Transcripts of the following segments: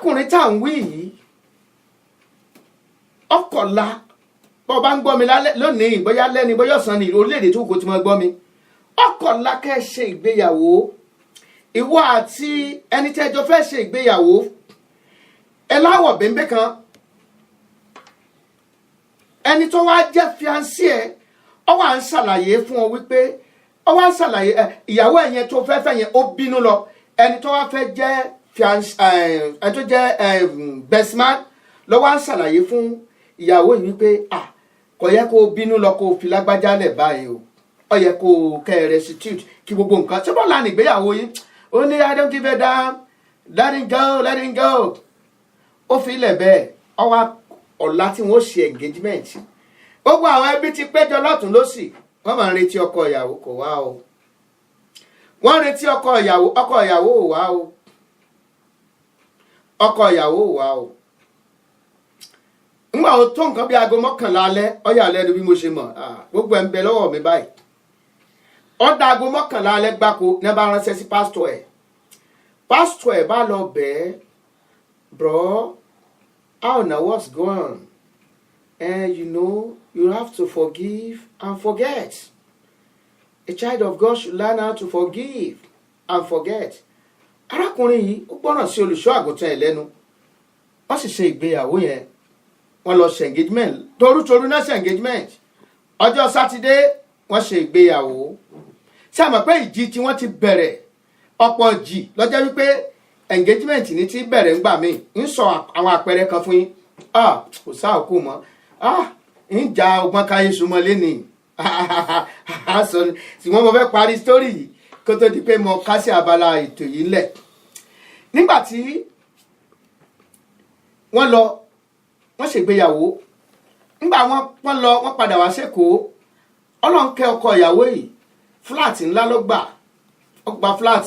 arákùnrin tá à ń wí yìí ọkọ̀la bọ́ bá ń gbọ́ mi lónìí bóyá lẹ́ni bóyá ọ̀sán ni orílẹ̀-èdè tó kò ti máa gbọ́ mi ọkọ̀la kẹ́ ṣe ìgbéyàwó ìwọ àti ẹni tẹ́jọ fẹ́ ṣe ìgbéyàwó ẹ láwọ̀ bẹ́ńbẹ́ kan ẹni tó wá jẹ́ fiancé ẹ ọ wá ń ṣàlàyé fún ọ wípé ọ wá ń ṣàlàyé ìyàwó ẹ yẹn tó fẹ́ fẹ́ yẹn ó bínú lọ ẹni tó wá fẹ́ jẹ́ ẹni tó jẹ́ best man lọ wá ń ṣàlàyé fún ìyàwó yìí wípé kò yẹ kó bínú lọ kó fi lágbájá lẹ̀ báyìí o ó yẹ kó kẹ́ ẹ restitute kí gbogbo nǹkan ṣé bọ́ọ̀lù àná ìgbéyàwó yìí ó ní I don't give a damn let it go let it go ó fi ilẹ̀ bẹ́ẹ̀ ọwọ́ ọ̀la tí wọ́n ṣe engagement gbogbo àwọn ẹbí ti péjọ lọ́tún lọ́sì wọ́n máa ń retí ọkọ ìyàwó kò wá o wọ́n ń retí ọkọ ìyàwó ò wá o ọkọ ìyàwó ò wá o nígbà wo tó nǹkan bí aago 11 alẹ́ ọ̀yà lẹ́nu bí mo ṣe mọ̀ gbogbo ẹ̀ ń bẹ lọ́wọ́ mi báyìí ọ̀dà aago 11 alẹ́ gbáko ní bá ránṣẹ́ sí pásítọ̀ ẹ̀ bá lọ bẹ́ẹ̀ bro how na what's going on you know you have to forgive and forget a child of God should learn how to forgive and forget arákùnrin yìí ó gbọ́ràn sí olùṣọ́ àgùntàn ẹ̀ lẹ́nu wọ́n sì ṣe ìgbéyàwó yẹn wọ́n lọ ṣe engagement torútorú náà ṣe engagement ọjọ́ sátidé wọ́n ṣe ìgbéyàwó ṣé àmọ́ pé ìjì tí wọ́n ti bẹ̀rẹ̀ ọ̀pọ̀ jì lọ́jọ́ wípé engagement ní ti bẹ̀rẹ̀ ńgbà míì ń sọ àwọn àpẹẹrẹ kan fún yín kò sáà kú mọ́ ń ja ọgbọ́n káyé súnmọ́ lẹ́nìí ṣùgbọ́n mo fẹ́ parí story yìí kó tó di pé mo kásẹ̀ abala ètò yìí lẹ̀ nígbà tí wọ́n lọ wọ́n ṣègbéyàwó nígbà wọ́n lọ wọ́n padà wá sẹ́kọ̀ọ́ ọlọ́nkẹ́ ọkọ ìyàwó yìí flat ńlá ló gbà ó gba flat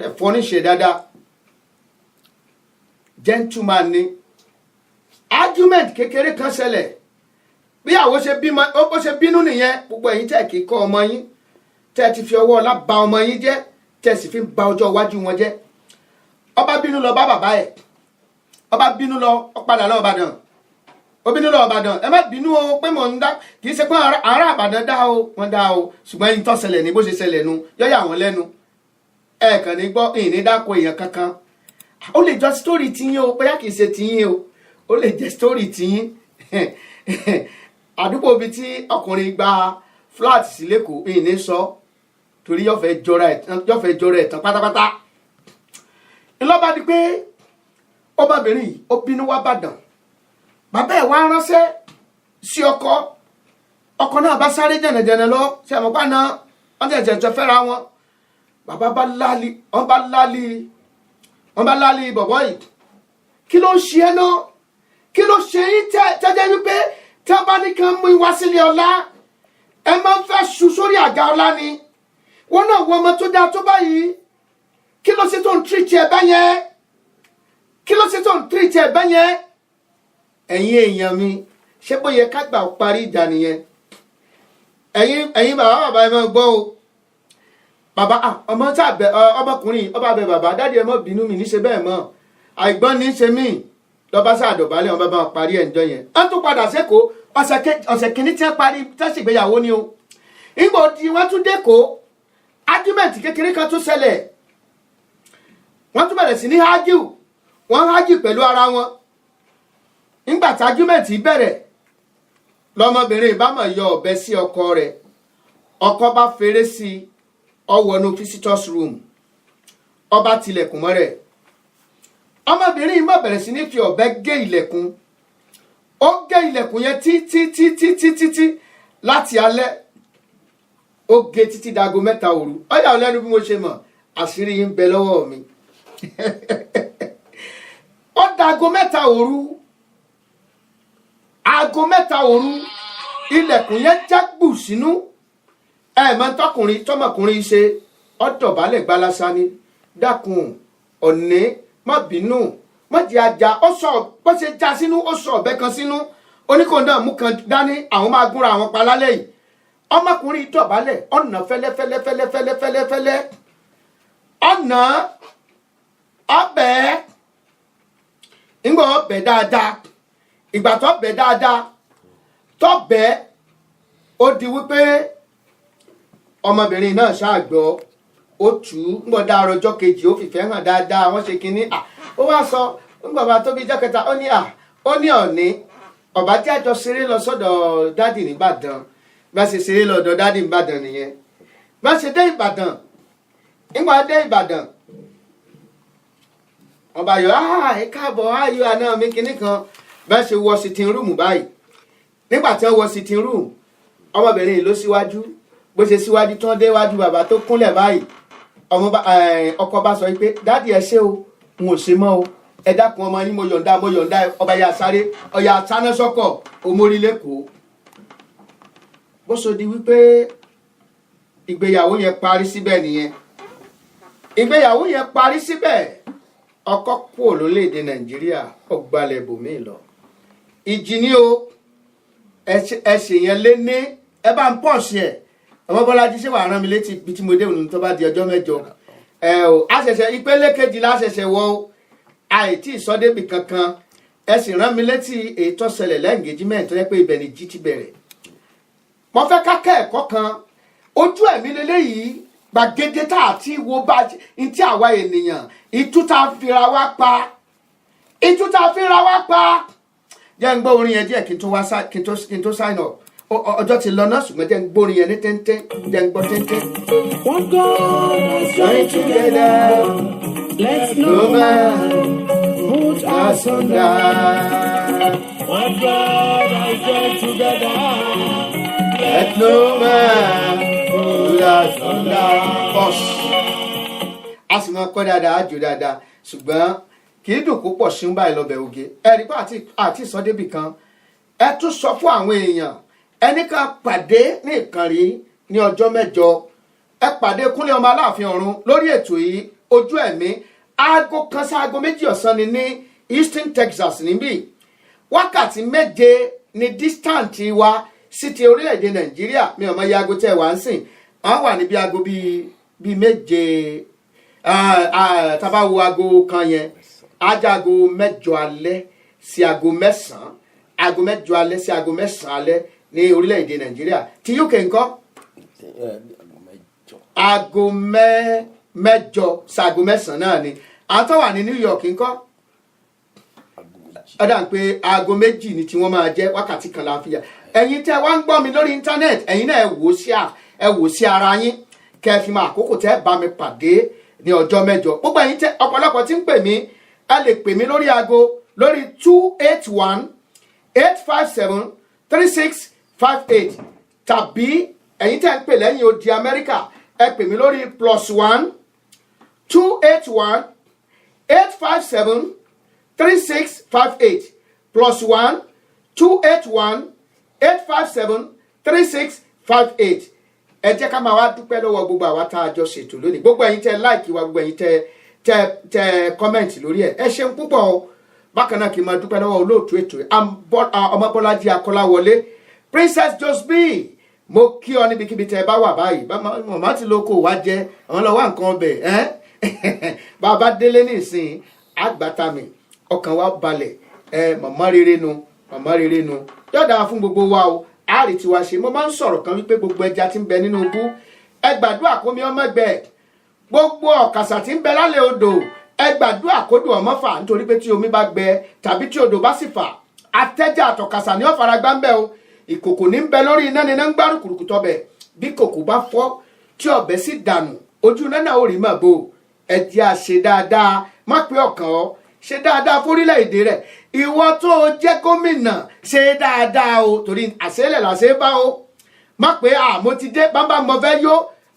rẹ̀ fọ́níṣẹ́ dáadáa gentleman ni argument kékeré kan ṣẹlẹ̀ bí àwọn ṣe bínú nìyẹn gbogbo ẹ̀yin tẹ́ kì í kọ́ ọmọ yín tẹ́ ti fi ọwọ́ ọlá ba ọmọ yín jẹ́ tẹ́ sì fi ba ọjọ́ iwájú wọn jẹ́ ọba bínú lọ bá bàbá ẹ̀ ọba bínú lọ ó padà lọ Ìbàdàn obìnrin lọ Ìbàdàn ẹ má bínú o pé mò ń dá kì í ṣe pé ará Ìbàdàn dá o wọ́n dá o ṣùgbọ́n ẹni tó ṣẹlẹ̀ ní bó ṣe ṣẹlẹ̀ nu yọ́yà wọn lẹ́nu ẹ kàn ní gbọ́ ìní dáko èèyàn kankan ó lè jọ story tiyín o bóyá kì í ṣe tiyín o ó lè jẹ́ story tiyín àdúgbò bíi tí ọkùnrin gba flat sí lẹ́kọ̀ọ́ ìní sọ torí yóò fẹ́ jọra ẹ̀ tán pátápátá ńlọ́ba di pé ọmọbìnrin yìí ó bínú wá bàdàn bàbá ẹ̀ wá ránṣẹ́ sí ọkọ náà bá sáré jẹ̀nẹ̀jẹ̀nẹ̀ lọ sí àmọ́pá náà wọ́n jẹ̀jẹ̀ fẹ́ra wọn bàbá bá láàlì bọ̀bọ̀ yìí kí ló ń ṣe ẹ́ náà kí ló ṣe yín tẹ́jẹ́ wípé tí wọ́n bá ní kí wọ́n mú ìwá sílé ọlá ẹ máa ń fẹ́ ṣu sórí àga ọlá ni wọ́n náà wọ ọmọ tó dáa tó báyìí kí ló ṣe tó ń tírìtì ẹ̀ bẹ́yẹn kí ló ṣe tó ń tírìtì ẹ̀ bẹ́yẹn ẹ̀yin èèyàn mi ṣé bóyá ká gbà parí ìjà nìyẹn ẹ̀yin bàbá ẹ máa gbọ́ o bàbá ọmọ tàbẹ ọmọkùnrin ọba bẹ bàbá dáàdi ẹ má bínú mi níṣe bẹ́ẹ̀ mọ́ àìgbọ́n ní í ṣe mí lọ́ba sàdọ̀bálẹ̀ wọn bá bá parí ẹ̀ǹjọ́ yẹn wọ́n tún padà sẹ́kọ̀ọ́ ọ̀sẹ̀ kìíní tí wọ́n parí tẹ́sìgbéyàwó ni o ìgbò tí wọ́n tún dẹ́kọ̀ọ́ argument kékeré kan tún ṣẹlẹ̀ wọ́n tún bẹ̀rẹ̀ sí ní wọ́n argue pẹ̀lú ara wọn nígbà tí argument bẹ̀rẹ̀ lọ́mọbìnrin ìbámọ̀ yọ ọ̀bẹ sí ọkọ rẹ̀ ọkọ bá fèrè sí ọwọ́nú visitors room ọba tilẹ̀kùn mọ́ rẹ̀ ọmọbìnrin yìí má bẹ̀rẹ̀ sí ní fi ọ̀bẹ gé ilẹ̀kùn ó gé ilẹ̀kùn yẹn títí láti alẹ́ ó gé títí dago 3 òru ọ̀yà ọ̀lẹ́nu bí mo ṣe mọ̀ àṣírí yìí ń bẹ lọ́wọ́ mi ó dago 3 òru aago 3 òru ilẹ̀kùn yẹn jágbù sínú ẹ̀ẹ̀mọ́ tọmọkùnrin ṣe ọ̀dọ̀bálẹ̀ gbalasa ni dákun ọ̀nẹ́ má bínú má jẹ́ ajá ó sọ bó ṣe já sínú ó sọ ọ̀bẹ kan sínú oníkóńdà mú kan dání àwọn máa gúnra àwọn pa lálẹ́ yìí ọmọkùnrin dọ̀bálẹ̀ ọ̀nà fẹ́lẹ́fẹ́lẹ́ ọ̀nà ọbẹ̀ bẹ̀ dáadáa ìgbà tó bẹ̀ dáadáa tó bẹ̀ ó di wípé ọmọbìnrin náà ṣáàgbọ́ ó tù ú ń gbọ́dọ̀ àròjọ kejì ó fìfẹ́ hàn dáadáa wọ́n ṣe kínní ó wá sọ ń gbọ́dọ̀ tó bí ijọ́ kẹta ó ní ọ̀ní ọ̀bá tí àjọ ṣeré lọ sọ́dọ̀ dádì nìbàdàn bá ṣe ṣeré lọ́dọ̀ dádì nìbàdàn nìyẹn bá ṣe dé ìbàdàn nígbà dé ìbàdàn ọba yọ ẹ káàbọ̀ ayọ̀ àná mi kínní kan bá ṣe wọ sitting room báyìí nígbà tí wọ́n wọ sitting room ọmọbìnrin yìí ló síwájú bó ṣe síwájú tán déwájú bàbá tó kúnlẹ̀ báyìí ọkọ bá sọ pé dádì ẹ ṣé o n ò ṣe mọ́ o ẹ dákun ọmọ yín mo yọ̀ǹda ọba ya sáré ọya sáná sọ́kọ̀ omórí lẹ́kọ̀ọ́ bó so di wípé ìgbéyàwó yẹn parí síbẹ̀ nìyẹn ìgbéyàwó yẹn parí síbẹ̀ ọkọ kúrò lórílẹ̀‐èdè nàìjíríà ọgbàlẹ̀ bòmíì lọ ìjì ni o ẹsẹ̀ yẹn lé ní ẹ bá ń pọ̀ sí ẹ̀ ọmọ Bọ́lájí ṣé wàá rán mi létí ibi tí mo dé òun tó bá di ọjọ́ mẹ́jọ àṣẹ̀ṣẹ̀ ìpele kejìlá àṣẹ̀ṣẹ̀ wọ àìtí ìsọdébì kankan ẹ sì rán mi létí èyí tó ṣẹlẹ̀ lẹ́ǹgẹ́jímẹ̀ tó yẹ pé ibẹ̀ ni jí ti bẹ̀rẹ̀ mo fẹ́ ká kẹ́ẹ̀kọ́ kan ojú ẹ̀mí lélẹ́yìí gbàgede tá àti wo bá ntí àwa ènìyàn ìtú tá a fira wá pa jẹ́ ń gbọ́ orin yẹn díẹ̀ kí n tó sign up ọjọ́ ti lọ náà ṣùgbọ́n jẹ́ ń gbọ́ orin yẹn ní téńté jẹ́ ń gbọ́ téńté. What God has joined together, let no man put asunder. What God has joined together, let no man put asunder. A sì máa kọ́ dáadáa á jò dáadáa ṣùgbọ́n kì í dùn púpọ̀ ṣí ń báyìí lọ́bẹ̀ oge ẹ̀rí pé àti ìsọdébì kan ẹ tún sọ fún àwọn èèyàn ẹnì kan pàdé ní ìkànnì ní ọjọ́ mẹ́jọ ẹ pàdé Kúnlé ọmọ Aláàfin ọ̀run lórí ètò yìí ojú ẹ̀mí aago kan sí aago méjì ọ̀sán ni ní Houston Texas níbí wákàtí méje ní distance wa sí ti orílẹ̀-èdè Nàìjíríà mi ò mọ iye aago tẹ́ ẹ wá ń sìn àwọn wà níbi aago bíi méje tábà wo aago kan yẹn ajá aago mẹ́jọ alẹ́ sí aago mẹ́sàn-án aago mẹ́jọ alẹ́ sí aago mẹ́sàn-án alẹ́ ní orílẹ̀-èdè Nàìjíríà ti UK ńkọ́ aago mẹ́jọ sí aago mẹ́sàn-án náà ni àwọn tó wà ní New York ńkọ́ ọ̀dà ń pé aago méjì ni tí wọ́n máa jẹ́ wákàtí kan láàfíà ẹ̀yin tẹ́ wá ń gbọ́ mi lórí íńtánẹ́ẹ̀tì ẹ̀yin náà ẹ wò sí ara yín kẹ́ ẹ fi máa àkókò tẹ́ bá mi pàdé ní ọjọ́ mẹ́jọ gbogbo ẹ̀yin tẹ́ ọ̀pọ̀lọpọ̀ tí ń pè mí ẹ lè pè mí lórí aago lórí 281-857-3658 tàbí ẹ̀yin tẹ́ ń pè lẹ́yìn odi Amẹ́ríkà ẹ pè mí lórí +1-281-857-3658 +1-281-857-3658 ẹ jẹ́ ká máa wá dúpẹ́ lọ́wọ́ gbogbo àwa tá a jọ ṣètò lónìí gbogbo ẹ̀yin tẹ́ láìkì wa gbogbo ẹ̀yin tẹ́ kọ́mẹ̀ntì lórí ẹ̀ ẹ ṣeun púpọ̀ o bákan náà kí n máa dúpẹ́ lọ́wọ́ olóòtú ètò ọmọ Bọ́lájí Akọ́láwọlé Princess Josby mo kí ọ níbikíbi tẹ́ ẹ bá wà báyìí màmá ti lóko wá jẹ àwọn lọ wá nǹkan ọbẹ̀ bàbá délé nísìnyí àgbàtàmì ọkàn wa balẹ̀ màmá rere nu yọ̀dà fún gbogbo wa o àárẹ̀ tí wàá ṣe mo máa ń sọ̀rọ̀ kan wípé gbogbo ẹja tí ń bẹ nínú ibú ẹ gbàdúrà kó mi ọmọ ẹgbẹ́ gbogbo ọ̀kàsà tí ń bẹ lálẹ́ odò ẹ gbàdúrà kódò ọmọ fà nítorí pé tí omi bá gbẹ tàbí tí odò bá sì fà atẹ́jà àtọ̀kàsà ní ọ̀fara gbáǹbẹ́ o ìkòkò ní ń bẹ lórí iná ní iná ń gbárùkù kùrùkù tọbẹ̀ bí kòkò bá fọ́ tí ọ̀bẹ sì dànù ojú iná náà ò rí mọ̀ bò ẹ jẹ́ à ṣe dáadáa má pé ọkàn ọ ṣe dáadáa fórílẹ̀-èdè rẹ̀ ìwọ tó o jẹ́ gómìnà ṣe dáadáa o torí àṣẹlẹ̀ làṣẹ bá o má pé mo ti dé bámbá mo fẹ́ yó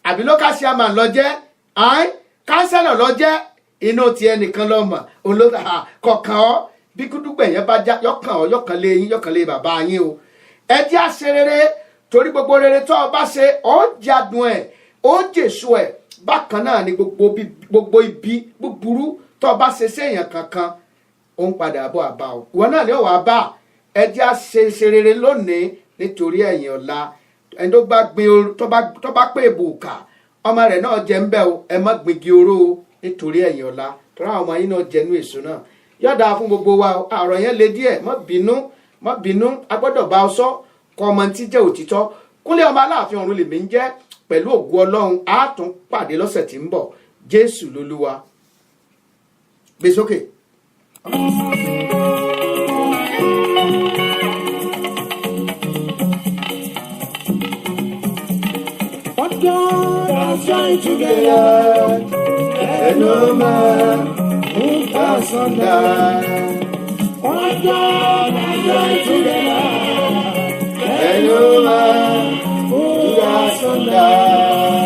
àbí local chairman lọ jẹ́ kánsẹ́lọ̀ lọ jẹ́ inú ti ẹnìkan lọ́mọ kọ̀ọ̀kan ọ́ bí kúdùgbẹ̀ yẹn bá já yọkàn ọ́ yọkàn lé yín yọkàn lé bàbá yín o ẹ jẹ́ àṣẹ rere torí gbogbo rere tó o bá ṣe ó jadùn ẹ̀ ó jèso ẹ̀ bákan náà ni gbogbo ibi búburú tó o bá ṣe séèyàn kankan ó ń padà bọ̀ àbá o ìwọ náà ni ó wàá bá ẹ jẹ́ àṣẹ rere lónìí nítorí ẹ̀yìn ọ̀la ẹni tó bá pè bùkà ọmọ rẹ̀ náà jẹ ń bẹ́ o ẹ má gbìngì oró o nítorí ẹ̀yìn ọ̀la tọ́ra àwọn ọmọ yín náà jẹnu èso náà yọ̀dà fún gbogbo wa ọ̀rọ̀ yẹn le díẹ̀ má bínú a gbọ́dọ̀ bá ọ sọ kọ́ ọmọ tí jẹ́ òtítọ́. Kúnlé ọmọ Aláàfin ọ̀run lèmi ń jẹ́ pẹ̀lú ògo Ọlọ́run á tún pàdé lọ́sẹ̀ tí ń bọ̀. Jésù lolúwa. Gbé sókè. What God has joined together, let no man put asunder. What God has joined together, let no man put asunder.